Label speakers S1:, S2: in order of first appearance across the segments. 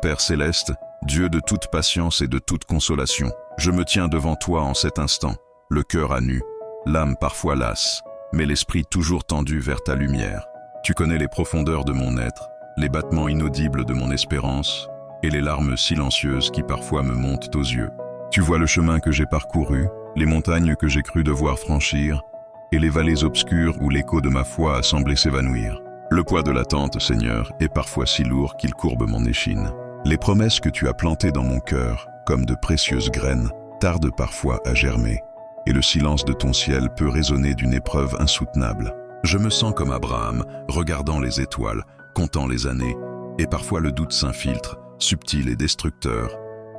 S1: Père céleste, Dieu de toute patience et de toute consolation, je me tiens devant toi en cet instant, le cœur à nu, l'âme parfois lasse, mais l'esprit toujours tendu vers ta lumière. Tu connais les profondeurs de mon être, les battements inaudibles de mon espérance et les larmes silencieuses qui parfois me montent aux yeux. Tu vois le chemin que j'ai parcouru, les montagnes que j'ai cru devoir franchir et les vallées obscures où l'écho de ma foi a semblé s'évanouir. Le poids de l'attente, Seigneur, est parfois si lourd qu'il courbe mon échine. Les promesses que tu as plantées dans mon cœur, comme de précieuses graines, tardent parfois à germer, et le silence de ton ciel peut résonner d'une épreuve insoutenable. Je me sens comme Abraham, regardant les étoiles, comptant les années, et parfois le doute s'infiltre, subtil et destructeur,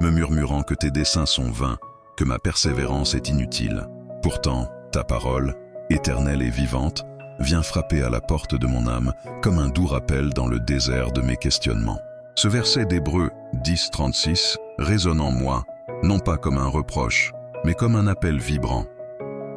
S1: me murmurant que tes desseins sont vains, que ma persévérance est inutile. Pourtant, ta parole, éternelle et vivante, vient frapper à la porte de mon âme comme un doux rappel dans le désert de mes questionnements. Ce verset d'Hébreux 10:36 résonne en moi, non pas comme un reproche, mais comme un appel vibrant.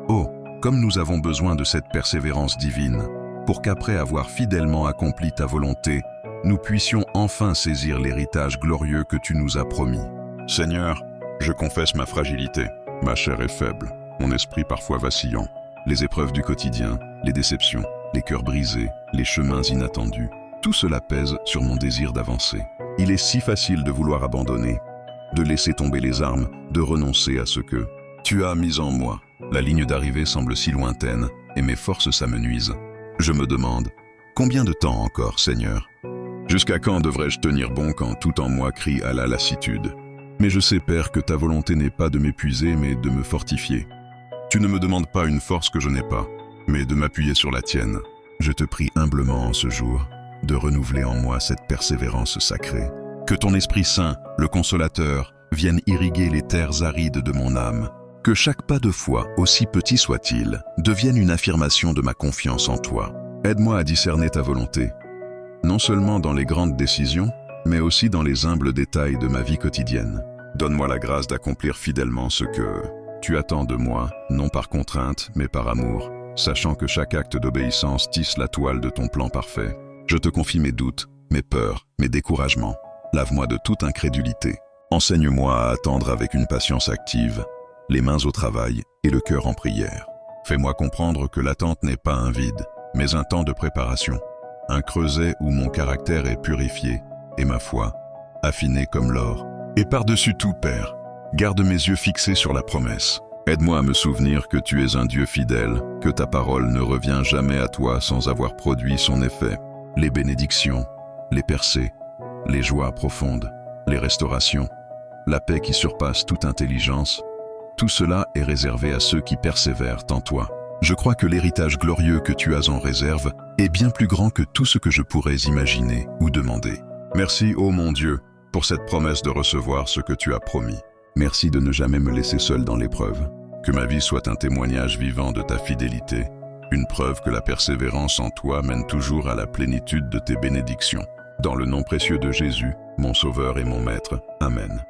S1: Oh, comme nous avons besoin de cette persévérance divine, pour qu'après avoir fidèlement accompli ta volonté, nous puissions enfin saisir l'héritage glorieux que tu nous as promis. Seigneur, je confesse ma fragilité. Ma chair est faible, mon esprit parfois vacillant. Les épreuves du quotidien, les déceptions, les cœurs brisés, les chemins inattendus, tout cela pèse sur mon désir d'avancer. Il est si facile de vouloir abandonner, de laisser tomber les armes, de renoncer à ce que tu as mis en moi. La ligne d'arrivée semble si lointaine et mes forces s'amenuisent. Je me demande, combien de temps encore, Seigneur? Jusqu'à quand devrais-je tenir bon quand tout en moi crie à la lassitude? Mais je sais, Père, que ta volonté n'est pas de m'épuiser, mais de me fortifier. Tu ne me demandes pas une force que je n'ai pas, mais de m'appuyer sur la tienne. Je te prie humblement en ce jour de renouveler en moi cette persévérance sacrée. Que ton Esprit Saint, le Consolateur, vienne irriguer les terres arides de mon âme. Que chaque pas de foi, aussi petit soit-il, devienne une affirmation de ma confiance en toi. Aide-moi à discerner ta volonté, non seulement dans les grandes décisions, mais aussi dans les humbles détails de ma vie quotidienne. Donne-moi la grâce d'accomplir fidèlement ce que tu attends de moi, non par contrainte, mais par amour, sachant que chaque acte d'obéissance tisse la toile de ton plan parfait. Je te confie mes doutes, mes peurs, mes découragements. Lave-moi de toute incrédulité. Enseigne-moi à attendre avec une patience active, les mains au travail et le cœur en prière. Fais-moi comprendre que l'attente n'est pas un vide, mais un temps de préparation, un creuset où mon caractère est purifié et ma foi affinée comme l'or. Et par-dessus tout, Père, garde mes yeux fixés sur la promesse. Aide-moi à me souvenir que tu es un Dieu fidèle, que ta parole ne revient jamais à toi sans avoir produit son effet. Les bénédictions, les percées, les joies profondes, les restaurations, la paix qui surpasse toute intelligence, tout cela est réservé à ceux qui persévèrent en toi. Je crois que l'héritage glorieux que tu as en réserve est bien plus grand que tout ce que je pourrais imaginer ou demander. Merci, ô mon Dieu, pour cette promesse de recevoir ce que tu as promis. Merci de ne jamais me laisser seul dans l'épreuve. Que ma vie soit un témoignage vivant de ta fidélité, une preuve que la persévérance en toi mène toujours à la plénitude de tes bénédictions. Dans le nom précieux de Jésus, mon Sauveur et mon Maître. Amen.